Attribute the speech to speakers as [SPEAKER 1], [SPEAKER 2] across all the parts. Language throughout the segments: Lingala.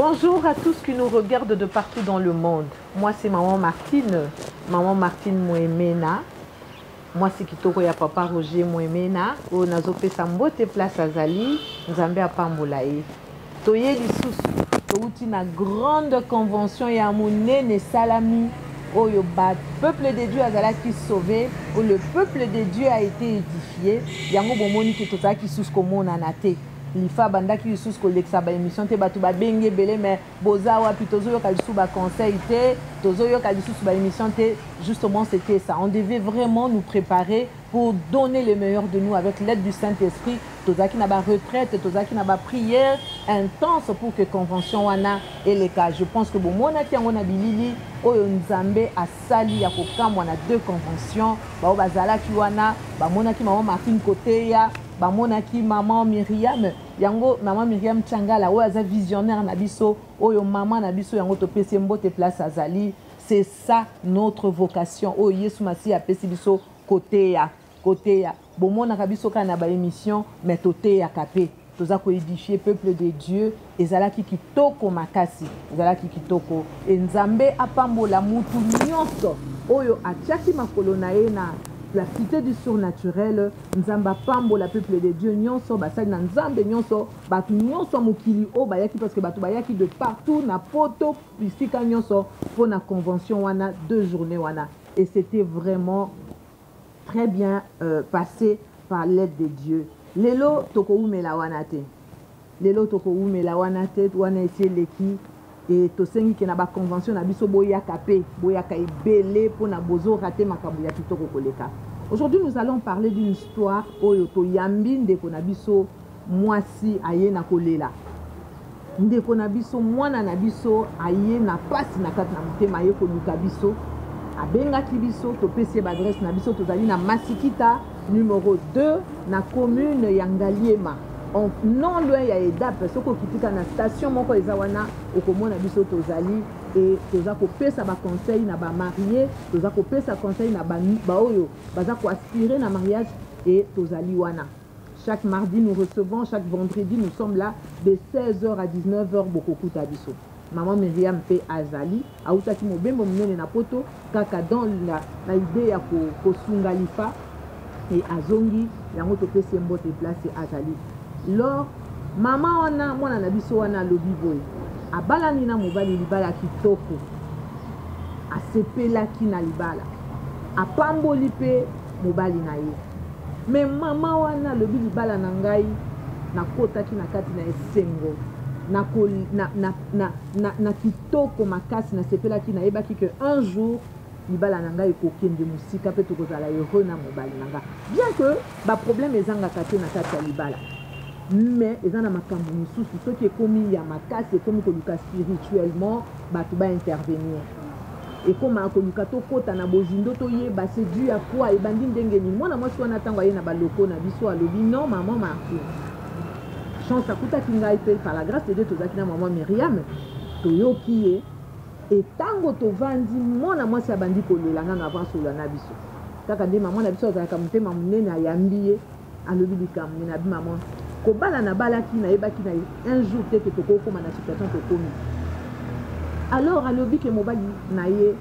[SPEAKER 1] Bonjour à tous qui nous regardent de partout dans le monde. Moi, c'est Maman Martine Moemena. Moi, c'est Kitoko ya Papa Roger Moemena. O nazope sambote place Azali, Nzambe apambolaye. Toye lisusu, touti na grande convention ya monene salami. Oyo bat peuple de Dieu azalaki sauvé, où le peuple de Dieu a été édifié. Yango bomoni ki tozaki sus komona na te. Lifa bandaki lisusu kolekisa ba émission te batu ba benge belé mais boza wapi tozoyoka lisusu ba conseil te tozoyoka lisusu ba émission te. Justement c'était ça, on devait vraiment nous préparer pour donner le meilleur de nous avec l'aide du Saint-Esprit. Tozaki na ba retraite, tozaki na ba prière intense pour que convention wana et les cas. Je pense que bon mona ti yango na bilili oyo Nzambe asali ya kokambwa na deux conventions ba bazalaki wana ba mona ki Maman Martine côté ya ba mona ki Maman Myriam yango Maman Myriam Tchangala oyo aza visionnaire na biso oyo maman na biso yango to pesi mbote place azali. C'est ça notre vocation. Oh Yesu Masi a pesi biso côté ya bomona kabiso kana ba émission mais toté ya kapé toza ko édifier peuple de Dieu ezalaki kitoko makasi ezalaki kitoko et Nzambe apambola mutu nyonso oyo atiaki makolo na ye na la cité du surnaturel. Nzambe apambola peuple de Dieu nyonso basali na Nzambe nyonso batu nyonso mokili o bayaki parce que batu bayaki de partout na poto bisika nyonso pour na convention wana 2 journées wana et c'était vraiment très bien passé par l'aide de Dieu. Lelo toko umela wanate. Lelo toko umela wanate wana ese leki et to sengi ke na ba convention na biso boya kapé, boya ka ebele pour na bozo raté makambo ya kitoko koleka. Aujourd'hui nous allons parler d'une histoire oyo to yambi ndeko na biso mwasi aye na kolela. Ndeko na biso mwana na biso aye na pasi na kati na mutema aye koluka biso. Abengaki biso topesi adresse na biso tozali na Masikita numéro 2 na commune ya Ngaliema non loin ya EDAP soko kitika na station moko ezawana okomona biso tozali et toza kopesa ba conseil na ba marié toza kopesa conseil na ba oyo baza ko aspirer na mariage et tozali wana chaque mardi nous recevons, chaque vendredi nous sommes là de 16h à 19h bokokuta biso. Maman Myriam P. Azali, autaki mobembo mnene na poto, kaka dans la idée ya kosunga lifa, et azongi, yango to pesi mbote place Azali. Lors, maman wana, mwana na biso wana lobi boy, abala nina mobali libala kitoko, asepela ki na libala, apamboli pe mobali na ye. Mais maman wana lobi libala na ngai, na kota ki na kati na esengo. Na kitoko makasi na sepela ki na yebaki que un jour libala nanga ekokende musika pe tokozala heureux na mobali nanga bien que ba problème ezanga kate na kati ya libala mais ezana makambo misusu soki ekomi ya makasi ekomi koluka spirituellement batu ba intervenir ekoma koluka tokota na bozindo toyeba c'est dû à quoi ebandi ndenge ni mwana mwasi wana ntango aye na baloko na biso alobi non Maman Martine chance akuta kingai pe par la grâce de Dieu tozaki na Maman Myriam toyoki ye et tango tovandi mona mwasi abandi kolela nga avant solo na biso kaka nde maman na biso azalaka motema monene ayambi ye alobi likambo na bi maman kobala na balaki na yebaki na un jour te ke tokokoma na situation tokomi alors alobi ke mobali na ye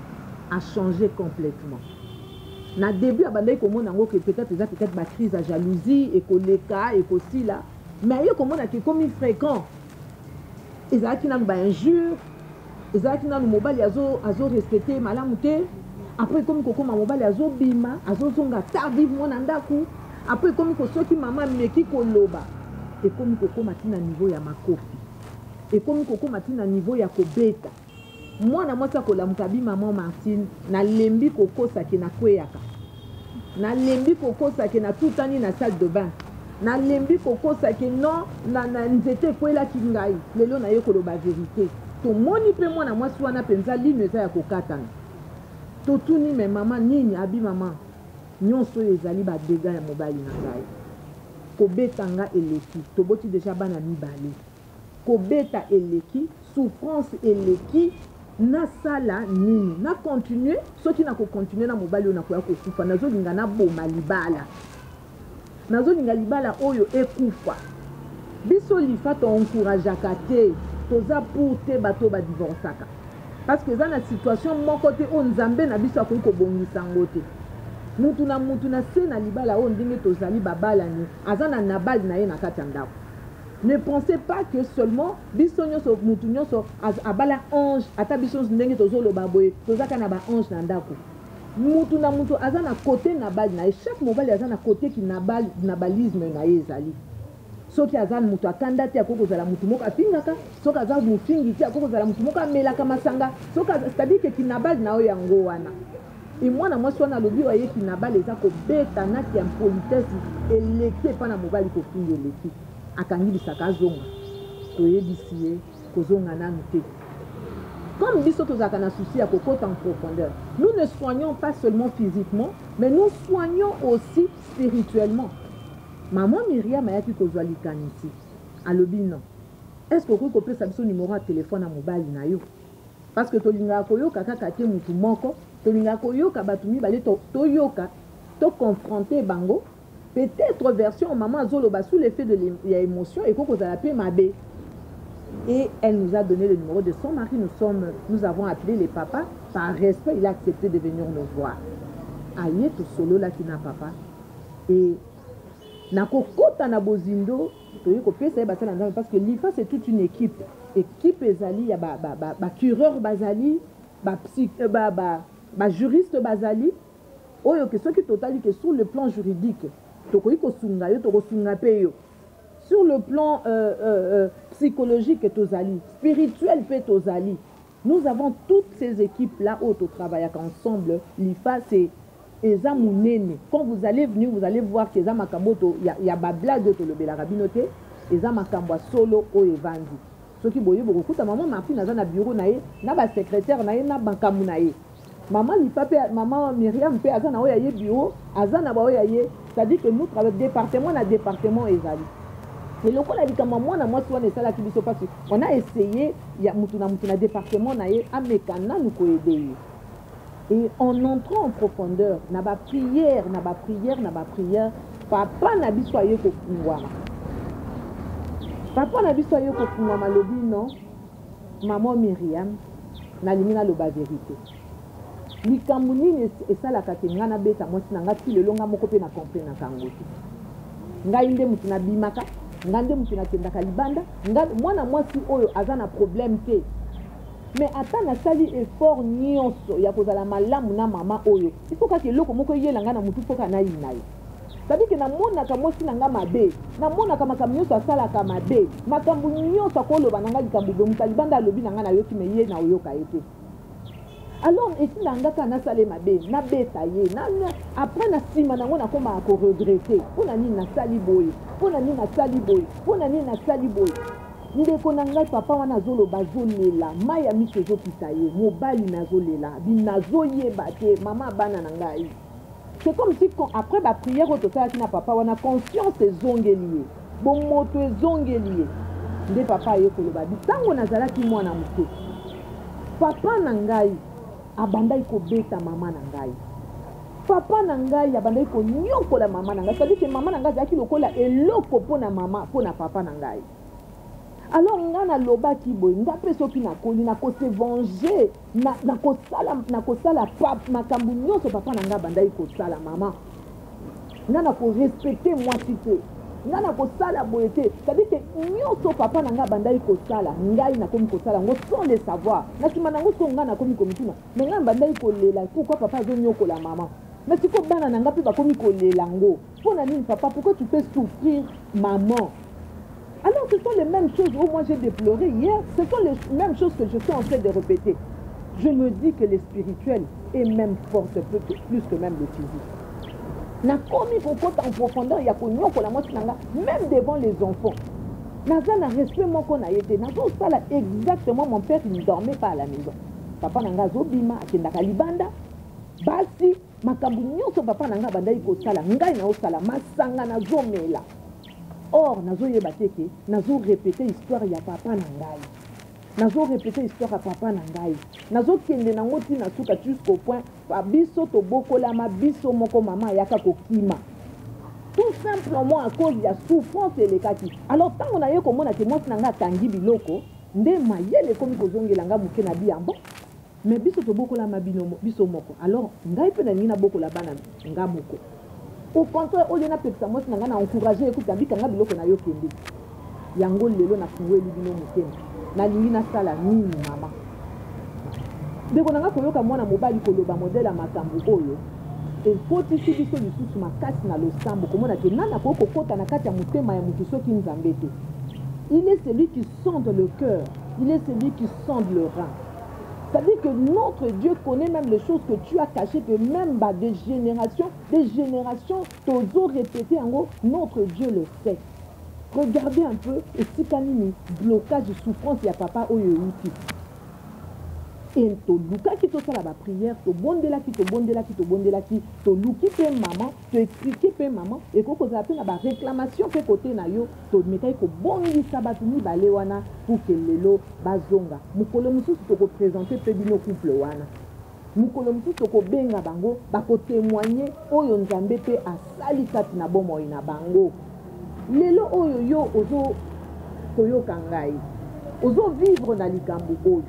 [SPEAKER 1] a changé complètement na début abandaki komona yango ke peut-être eza peut-être ba crise ya jalousie ekoleka ekosila mais il y a comme on a comme fréquent ils ont qui n'ont pas injure ils ont qui n'ont mobile azo respecté malamute après comme koko ma mobile azo bima azo zonga tardivement nandaku après comme ko soki maman meki ko loba et comme koko matina niveau ya makofi et comme koko matina niveau ya kobeta moi na mwata ko lamuka bi Maman Martine na lembi koko saki na kweyaka na lembi koko saki na tutani na salle de bain na lembi kokosa ke non na nzete kwela kingai lelo na ye koloba vérité to moni pe mwana mwasi wana penza ligne eza ya kokatana to tuni me maman nini abi maman nyonso ezali ba dégâts ya mobali na ngai kobetanga eleki to boti déjà bana mibale kobeta eleki souffrance eleki na sala nini na continuer soki na ko continuer na mobali ona ko ya kokufa nazo linga na boma libala nazo linga libala oyo ekufa biso lifa to encourageaka te toza pour te bato ba divorçaka parce que za na situation mon côté on nzambe na biso akoki kobongisa ngo te mutu na se na libala o ndenge tozali babala ni azana na bal na ye na kati ya ndako. Ne pensez pas que seulement biso nyonso mutu nyonso abala ange ata biso ndenge tozoloba boye tozaka na ba ange na ndako. Mutu na mutu azana côté na bal na ye chaque mobali azana côté ki na balisme na ye ezali. Soki azana mutu akanda te akoko zala mutu moko afingaka soki azana mufingi te akoko zala mutu moko amelaka masanga soki c'est-à-dire que kinabali na oyo yango wana. Et moi na mwasi wana lobi oye kinabali eza kobeta nati ya politesse eleki epa na mobali kofingi eleki akangi bisaka azonga toyebisi ye kozonga nanu te. Comme biso tozalaka na souci ya kokota en profondeur, nous ne soignons pas seulement physiquement mais nous soignons aussi spirituellement. Maman Myriam ayaki kozwa likanisi alobi non. Est-ce que okoki kopesa biso numéro ya téléphone ya mobali na yo? Parce que tolingaka koyoka kaka te mutu moko, tolingaka koyoka bato mibale toyoka to confronter bango. Peut-être version maman azoloba sous l'effet de l'émotion et kokozala pe mabe. Et elle nous a donné le numéro de son mari. Nous avons appelé les papas. Par respect, il a accepté de venir nous voir. Aïe tout solo là qui n'a papa. Et nakokota na bozindo parce que l'IFA c'est toute une équipe ezali ya ba cureur bazali ba juriste bazali oyo que soki totali que sur le plan juridique tokoki kosunga yo tokosunga pe yo sur le plan psychologique tozali spirituel pe tozali. Nous avons toutes ces équipes là où to travaille ensemble. L'IFA c'est Eza munene. Quand vous allez venir, vous allez voir que Eza Makamboto, il y a blague de le rabinoté, Eza Makambo solo o evandi. Ce qui boye beaucoup, ta maman Martine a un bureau nae, na ba secrétaire nae, na bankamu nae. Maman maman Myriam pe azana o yaye bureau, azana ba o yaye, c'est-à-dire que nous travaillons département na département ezali. Et le coup là dit que maman na moi soit ne sala ki biso parce on a essayé, il y a mutu na département nae, amekana nous ko aider. Et en entrant en profondeur, n'a pas prière, papa n'a pas soyé ko kungwama. Papa n'a pas soyé ko kungwama lobi non. Maman Myriam na limina loba vérité. Likamuni et ça la katenga na beta moi sinanga ti le longa moko pe na comprendre na kangote. Nga inde mutu na bimaka, ngande mutu na tenda kalibanda, nga mwana mwasi oyo azana problème te. Mais attends na sali effort nyonso ya kozala malamu na mama oyo. Il faut que loko moko yelanga na mutu foka na inaye. C'est-à-dire que na mona ka mosi nanga mabe, na mona ka makambo nyonso asala ka mabe, makambo nyonso akoloba nanga likambo be mutalibanda lobi nanga na yoki me ye na oyoka ete. Alors esi nanga ka na sale mabe, na beta ye, na après na sima nango na koma ko regretter. Pona nini na sali boye, pona nini na sali boye, pona nini na sali boye. Ndeko na ngai papa wana zolo bazolela maya miso ezopita ye mobali nazolela binazoyeba te mama bana na ngai. C'est comme si après la prière au total na papa wana conscience ezongeli ye bon moto ezongeli ye nde papa ye koloba bitango nazalaki mwana moke papa na ngai abandai kobeta mama na ngai papa na ngai abandai ko nyokola mama na ngai c'est-à-dire que mama na ngai azalaki lokola eloko pona mama pona papa na ngai. Alors ngana loba ki boy ndape soki na koli na ko se venger na ko sala papa makambu nyonso papa na nga bandai ko sala mama ngana ko respecter moi cité ngana ko sala boyete c'est-à-dire que nyonso papa na nga bandai ko sala ngai na komi ko sala ngo sans le savoir na kima nango so ngana komi ko mituna mais ngana bandai ko lela pourquoi papa zo nyoko la maman mais si ko bana na nga pe ba komi ko lela ngo pona nini papa pourquoi tu fais souffrir maman. Alors ce sont les mêmes choses où moi j'ai déploré hier, ce sont les mêmes choses que je suis en train de répéter. Je me dis que le spirituel est même fort plus que même le physique. Na komi kokota en profondeur ya konyoko la mwasi nanga même devant les enfants. Naza na respect moko na yete, nazo sala exactement mon père il ne dormait pas à la maison. Papa nanga zo bima akendaka libanda. Basi makambu nyonso papa nanga bandai ko sala ngai na osala masanga na zo mela. Or, nazo yebateke, nazo répéter histoire ya papa nangai. Nazo répéter histoire ya papa nangai. Nazo kende nango tina suka jusqu'au point biso to bokola ma biso moko mama yaka kokima. Tout simplement à cause de la souffrance et les kaki. Alors tant on a eu comme on a témoin nanga tangi biloko, nde mayele komi kozongelanga muke na biambo mais biso tobokola mabino biso moko alors ngai pe na ngina bokola bana nga moko au contraire au lieu na pekisa mwasi na nga na encourager écoute ambika nga biloko na yo kende yango lelo na fungweli bino mukema na lingi na sala nini mama ndeko nanga koyoka mwana mobali koloba modèle ya makambo oyo efotisi biso lisusu makasi na losambo komona ke nana kokokota na kati ya motema ya mutu soki nzambe te. Il est celui qui sonde le cœur, il est celui qui sonde le rein. C'est-à-dire que notre Dieu connaît même les choses que tu as cachées, que même bah, des générations, t'osons répéter en gros, notre Dieu le sait. Regardez un peu, et si kanini, blocage de souffrance, il y a papa oyoyuti. Et to luka qui to sala ba prière, to bondela qui, to luki pe maman, to expliquer pe maman, et koko za pe na ba réclamation pe côté na yo, to mekai ko bongi sabatu ni bale wana pour que lelo bazonga. Mukolo mususu to ko présenter pe bino couple wana. Mukolo mususu to ko benga bango, ba ko témoigner oyo nzambe pe asali kati na bomo ina bango. Lelo oyo yo ozo koyoka ngai. Ozo vivre na likambo oyo.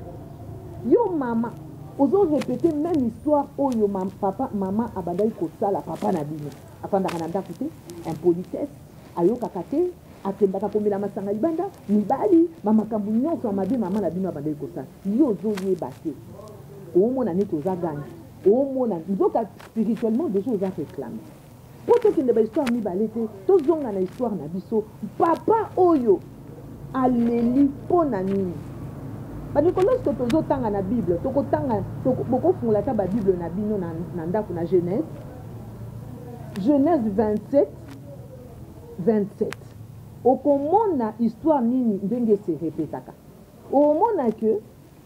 [SPEAKER 1] Yo mama, ozo répéter même histoire oyo papa maman abandai kosala papa na bino. Afanda kananda kute, impolitesse, ayo kakate, atembaka komela masanga libanda, mibali, mama kambu nyonso amabe mama na bino abandai kosala. Yo ozo yeba te. Omona neto za gagné. Omona nzoka spirituellement déjà oza réclamer. Poto kende ba histoire mibale te, to zonga na histoire na biso, papa oyo aleli pona nini. Lorsque tu as la Bible, tu as la Bible na Genèse. Genèse 27, 27. Au moment na histoire nini ndenge se répétaka. Au moment que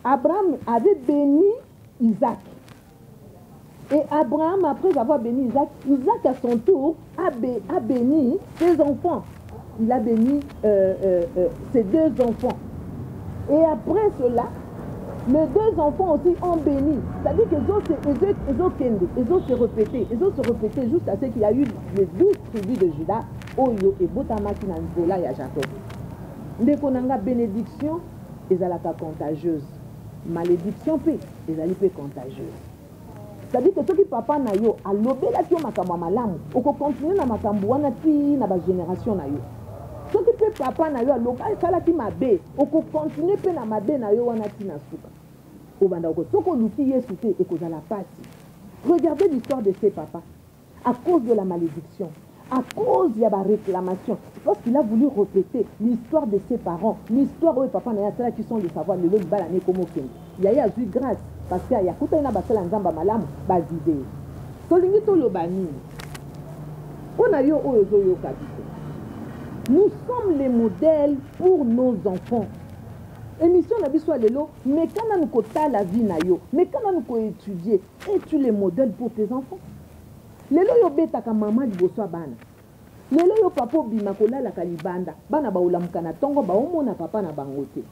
[SPEAKER 1] Abraham avait béni Isaac. Et Abraham, après avoir béni Isaac, Isaac à son tour a béni ses enfants. Il a béni ses deux enfants. Et après cela, les deux enfants aussi ont béni. C'est-à-dire qu'ils ont se répété jusqu'à ce qu'il y a eu les 12 tribus de Juda, Oyo et Botamaki Nanzola et Jacob. Ndekonanga bénédiction, ezalaka contagieuse. Malédiction, ezali contagieuse. C'est-à-dire que ceux qui papa na yo, a lobela ki yo makambo malamu, oko continuer na makambo wana ti na ba génération na yo. Ce qui peut papa na yo local sala ki mabe oko continuer pe na mabe na yo wana ti na suka obanda oko soko luki yesu te ekozala pasi. Regardez l'histoire de ces papas à cause de la malédiction, à cause de la réclamation, parce qu'il a voulu répéter l'histoire de ses parents, l'histoire où papa na ya sala qui sont le savoir le lo bala ne comme okende ya ya eu grâce parce que ya kuta na basala nzamba malamu ba vidéo tolingi to lobani ona yo oyo zo yo kabisa. Nous sommes les modèles pour nos enfants. Émission na biso lelo, mais quand nous kota la vie na yo, mais quand nous ko étudier, es-tu les modèles pour tes enfants? Lelo yo beta ka mama liboso bana. Lelo yo papa bima kolala ka libanda, bana ba ulamuka na tongo ba omona papa na bangote.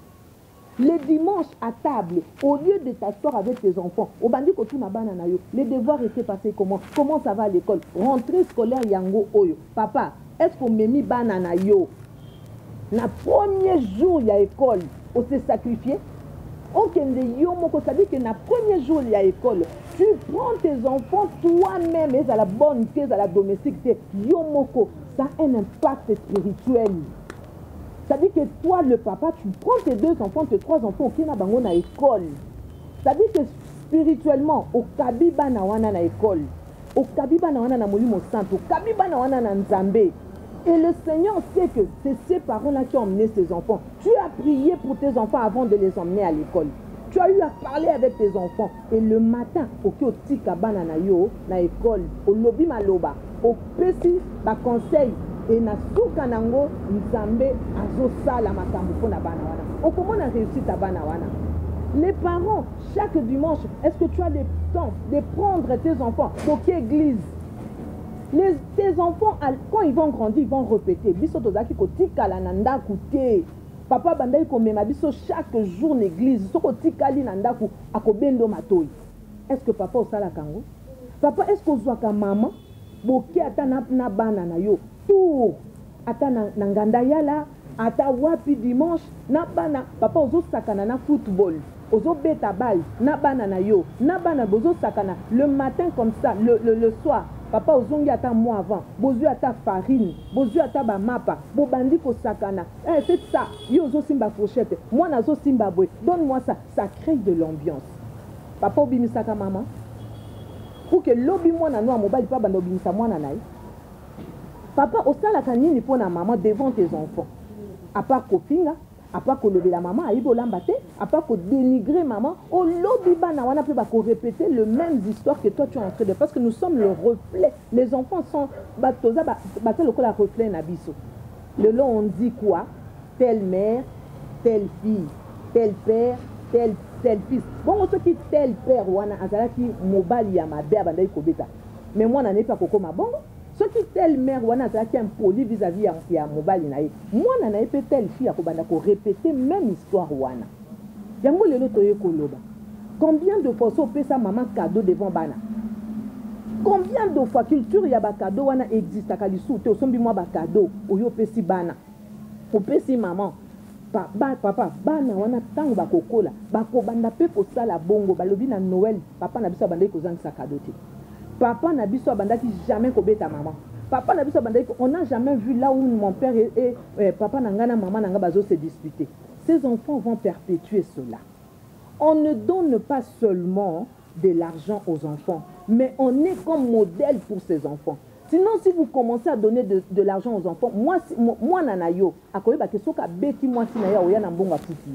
[SPEAKER 1] Les dimanches à table, au lieu de t'asseoir avec tes enfants, au bandi kotuna bana na yo, les devoirs étaient passés comment? Comment ça va à l'école? Rentrée scolaire yango oyo. Papa, est-ce qu'on m'a mis banana yo? Na premier jour il y a école, on s'est sacrifié. Ok, ça dit que na premier jour il y a école, tu prends tes enfants toi-même et à la bonne thèse, à la domesticité. Yomoko, ça a un impact spirituel. Ça dit que toi, le papa, tu prends tes deux enfants, tes trois enfants, qui na bango na école. Ça dit que spirituellement, au kabiba na wana na école, au kabiba na wana na molimo santo, au kabiba na wana na nzambe. Et le Seigneur sait que c'est ces parents-là qui ont emmené ses enfants. Tu as prié pour tes enfants avant de les emmener à l'école. Tu as eu à parler avec tes enfants. Et le matin, au tika bana na yo, na école, au lobby maloba, au pesi, ba conseil, et na souka nango, nzambe, azo sala makambo pona bana wana. Au comment on a réussi ta bana wana? Les parents, chaque dimanche, est-ce que tu as le temps de prendre tes enfants pour l'église? Tes enfants, quand ils vont grandir, ils vont répéter. Biso tozaki kotika la nanda kute. Papa bandai komema biso chaque jour l'église. Soko tikali nanda ku akobendo matoi. Est-ce que papa osala kango? Papa, est-ce que ozwaka maman? Boke ata na bana na yo. Tour ata na nganda yala,
[SPEAKER 2] ata wapi dimanche na bana papa ozo sakana na football ozo beta balle na bana na yo na bana bozo sakana le matin comme ça le soir papa ozongi ata mois avant bozui ata farine bozui ata ba mapa bobandi ko sakana c'est ça yo ozo simba fourchette moi nazo simba boy donne-moi ça crée de l'ambiance papa obimisaka maman pour que lobi mwana no mobali pa banda obimisa mwana naye papa osalaka nini pona maman devant tes enfants à part kofinga à part kolobi la maman ayibo lambate à part ko dénigrer maman o lobi bana wana pe ba ko répéter le même histoire que toi tu es en train de parce que nous sommes le reflet les enfants sont batoza ba le kola reflet na biso le long on dit quoi telle mère telle fille tel père tel fils bon ce qui tel père wana azalaki mobali ya mabe abandai kobeta mais moi n'ai pas kokoma bon ce qui tel mère wana azalaki impoli vis-à-vis ya mobali na ye moi n'ai pas telle fille akobanda ko répéter même histoire wana yango lelo toye koloba combien de fois so pesa maman cadeau devant bana combien de fois culture ya ba cadeau wana existe akalisu te osombi moi ba cadeau oyo pesi bana opesi maman papa bana wana tango bakokola bakobanda pe kosala bongo balobi na Noël papa na biso abandaki kozangisa cadeau te papa na biso abandaki jamais kobeta maman papa na biso abandaki on n'a jamais vu là où mon père et papa na ngana maman na nga bazo se disputer ces enfants vont perpétuer cela on ne donne pas seulement de l'argent aux enfants mais on est comme modèle pour ces enfants. Sinon, si vous commencez à donner de l'argent aux enfants, moi nanayo, akoye ba kesoka beti moi sinaya oya na mbonga futi.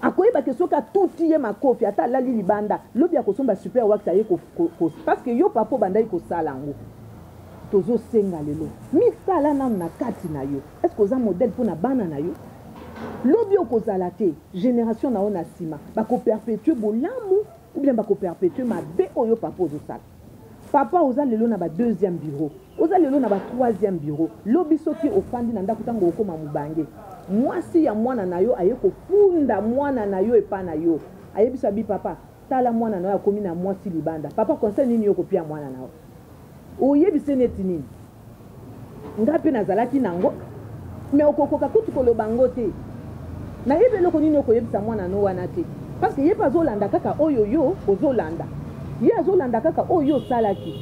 [SPEAKER 2] Akoye ba kesoka tuti ye makofi ata lali libanda, lobi akosomba super wax aye ko parce que yo papa bandai ko sala ngo. Tozo senga lelo. Mi sala na kati na yo. Est-ce que oza modèle pour na bana na yo? Lobi okozala te, génération na ona sima, ba ko perpétuer bolamu ou bien ba ko perpétuer ma be oyo papa ozo sala. Papa oza lelo na ba deuxième bureau oza lelo na ba troisième bureau lobi soki ofandi na ndako tango okoma mubange mwasi ya mwana na yo aye kofunda mwana na yo epa na yo ayebisa bi papa tala mwana na yo akomi na mwasi libanda papa conseil nini yo kopia mwana na yo oyebise neti nini ngape nazalaki nango mais okokoka kutu koloba ngo te na yebe loko nini okoyebisa mwana no wana te parce que yepa zolanda kaka oyo yo ozolanda ye azolanda kaka oyo salaki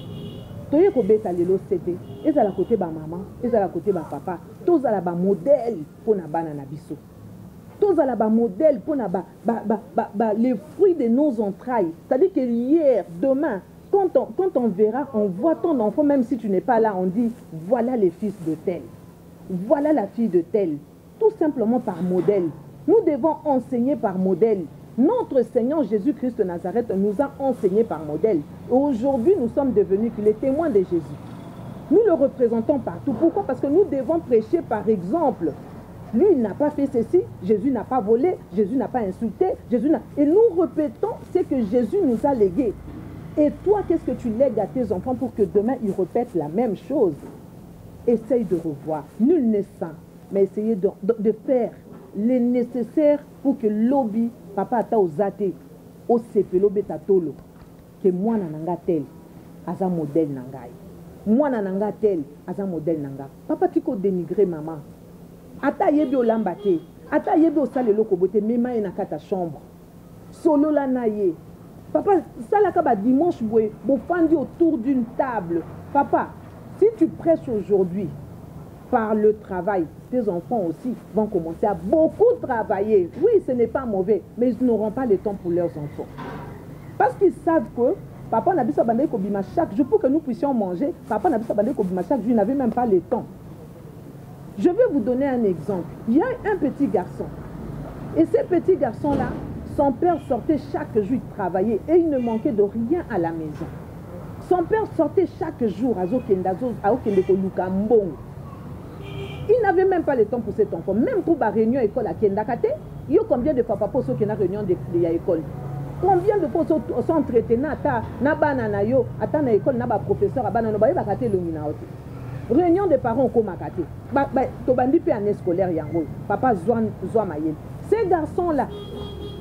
[SPEAKER 2] toye kobeta lelo sete ezala côté ba maman ezala côté ba papa tozala ba modèle pona bana na biso tozala ba modèle pona les fruits de nos entrailles c'est-à-dire que hier demain quand on verra on voit ton enfant même si tu n'es pas là on dit voilà les fils de tel voilà la fille de tel tout simplement par modèle nous devons enseigner par modèle. Notre Seigneur Jésus-Christ de Nazareth nous a enseigné par modèle. Aujourd'hui, nous sommes devenus les témoins de Jésus. Nous le représentons partout. Pourquoi? Parce que nous devons prêcher par exemple. Lui, il n'a pas fait ceci. Jésus n'a pas volé. Jésus n'a pas insulté. Et nous répétons ce que Jésus nous a légué. Et toi, qu'est-ce que tu lègues à tes enfants pour que demain, ils répètent la même chose? Essaye de revoir. Nul n'est saint. Mais essayez de faire les nécessaires pour que l'obi papa ata ozate o sepelo beta tolo que mwana nanga tel aza modèle nangai mwana nanga tel aza modèle nanga papa tiko dénigrer maman ata yebi olamba te ata yebi osalelo kobote mema na kata chambre solo la naye papa salaka ba dimanche boye bofandi autour d'une table papa si tu prêches aujourd'hui par le travail, tes enfants aussi vont commencer à beaucoup travailler. Oui, ce n'est pas mauvais, mais ils n'auront pas le temps pour leurs enfants. Parce qu'ils savent que papa n'a pas bandé kobima chaque jour pour que nous puissions manger. Papa n'a pas bandé kobima chaque jour, il n'avait même pas le temps. Je vais vous donner un exemple. Il y a un petit garçon. Et ce petit garçon-là, son père sortait chaque jour travailler et il ne manquait de rien à la maison. Son père sortait chaque jour à Zokendazos, à Okendekolukambo. Il n'avait même pas le temps pour cet enfant. Même pour la réunion école à Kendakate, il y a combien de papa pour ceux qui ont réunion de l'école? Combien de fois sont traités na banana yo, ata na école na ba professeur a banana ba bakate lumina oti. Réunion des parents ko makate. To bandi pe année scolaire yango. Papa zwa mayel. Ce garçon là,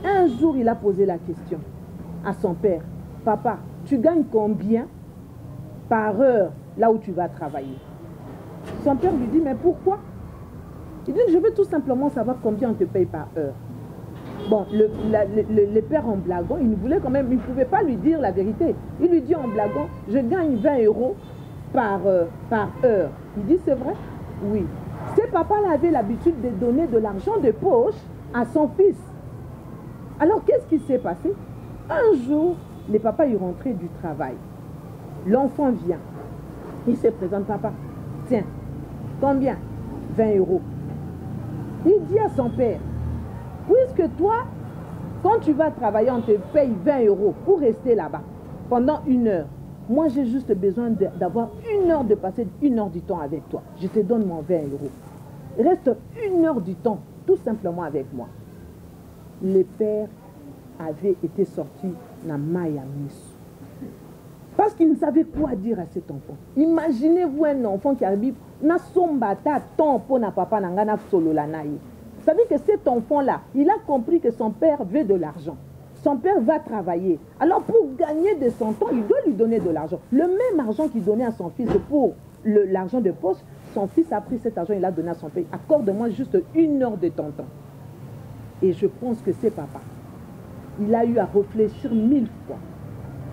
[SPEAKER 2] un jour il a posé la question à son père. Papa, tu gagnes combien par heure là où tu vas travailler? Son père lui dit, mais pourquoi? Il dit, je veux tout simplement savoir combien on te paye par heure. Bon, le père en blaguant, il voulait quand même, il ne pouvait pas lui dire la vérité. Il lui dit en blaguant, je gagne 20 € par heure. Il dit, c'est vrai? Oui. Ses papas avaient l'habitude de donner de l'argent de poche à son fils. Alors, qu'est-ce qui s'est passé? Un jour, le papa est rentré du travail. L'enfant vient. Il se présente, papa. Tiens, combien? 20 €. Il dit à son père, puisque toi, quand tu vas travailler, on te paye 20 € pour rester là-bas pendant 1 heure. Moi, j'ai juste besoin d'avoir 1 heure, de passer 1 heure du temps avec toi. Je te donne mon 20 €. Reste 1 heure du temps, tout simplement avec moi. Le père avait été sorti dans Maya Miss. Parce qu'il ne savait quoi dire à cet enfant. Imaginez-vous un enfant qui arrive, na sombata tant pour na papa nangana solo la naï. Ça veut dire que cet enfant-là, il a compris que son père veut de l'argent. Son père va travailler. Alors pour gagner de son temps, il doit lui donner de l'argent. Le même argent qu'il donnait à son fils pour l'argent de poche, son fils a pris cet argent, il l'a donné à son père. Accorde-moi juste 1 heure de ton temps. Et je pense que c'est papa. Il a eu à réfléchir 1000 fois.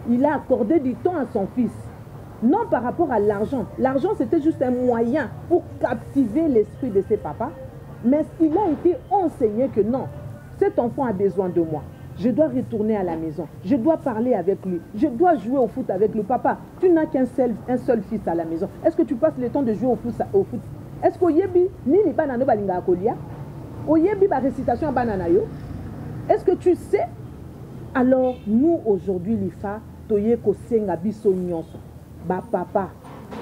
[SPEAKER 2] Il a accordé du temps à son fils. Non par rapport à l'argent. L'argent, c'était juste un moyen pour captiver l'esprit de ses papas. Mais il a été enseigné que non, cet enfant a besoin de moi. Je dois retourner à la maison. Je dois parler avec lui. Je dois jouer au foot avec lui. Papa, tu n'as qu'un seul fils à la maison. Est-ce que tu passes le temps de jouer au foot? Est-ce que yebi ni les banano balinga akolia? Oyebi ba récitation banana yo? Est-ce que tu sais? Alors, nous, aujourd'hui, l'IFA, toye ko senga biso nyonso. Ba papa,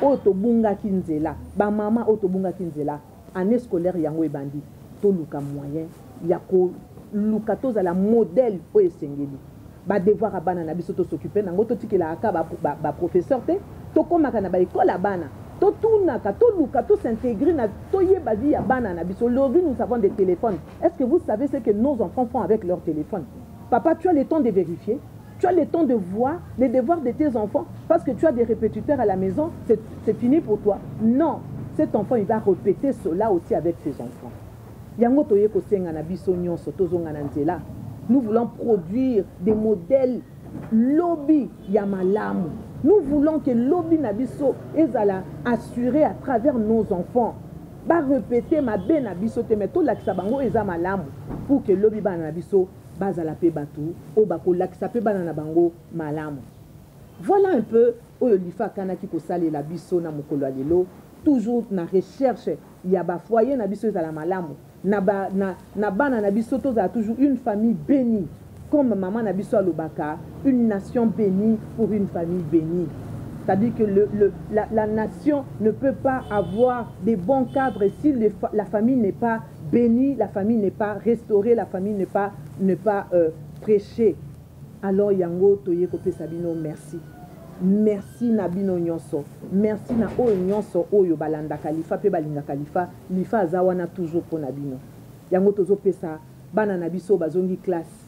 [SPEAKER 2] otobunga kinzela. Ba mama, otobunga kinzela. Année scolaire, yango ebandi. To luka moyen. Yako luka toza la modèle o esengeli. Ba devoir a bana na biso to s'occuper. Nango to tikela aka ba professeur te. To komaka na ba école a bana. To tunaka, to luka, to s'intégrer na to yeba vie ya bana na biso. Aujourd'hui, nous avons des téléphones. Est-ce que vous savez ce que nos enfants font avec leur téléphone? Papa, tu as le temps de vérifier, tu as le temps de voir les devoirs de tes enfants parce que tu as des répétiteurs à la maison, c'est fini pour toi. Non, cet enfant, il va répéter cela aussi avec ses enfants. Nous voulons produire des modèles lobby yamalamu. Nous voulons que lobby nabiso ezala assuré à travers nos enfants. Ba répéter ma ben nabiso te meto laksabango ezamalamu pour que lobby ba nabiso bazala pe batu o bako laksa pe banana bango malamu. Voilà un peu oyo lifa kana ki ko sale la biso na mokolo lelo, toujours na recherche ya ba foyer na biso ezala malamu. Na bana na biso toza toujours une famille bénie. Comme maman na biso alobaka, une nation bénie pour une famille bénie. C'est-à-dire que la nation ne peut pas avoir des bons cadres si la famille n'est pas bénie, la famille n'est pas restaurée, la famille n'est pas prêchée. Alors yango toye kope sabino merci. Merci Nabino Nyonso. Merci na oyo nyonso oyo balanda kalifa pe balinga kalifa, lifa azawana toujours pour Nabino. Yango tozo pesa bana na biso bazongi classe.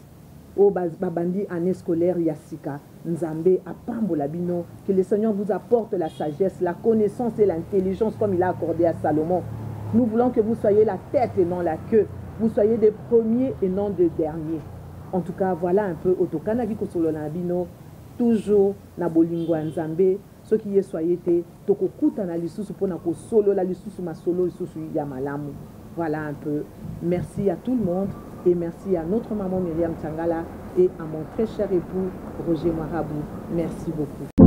[SPEAKER 2] O babandi année scolaire yasika nzambe apambola bino, que le Seigneur vous apporte la sagesse, la connaissance et l'intelligence comme il a accordé à Salomon. Nous voulons que vous soyez la tête et non la queue, vous soyez des premiers et non des derniers. En tout cas, voilà un peu otokana viko solo na bino, toujours na bolingo nzambe, ce qui est soyez te tokokuta na lisusu pona ko solo la lisusu ma solo lisusu ya malamu. Voilà un peu. Merci à tout le monde. Et merci à notre maman Myriam Tchangala et à mon très cher époux Roger Marabou. Merci beaucoup.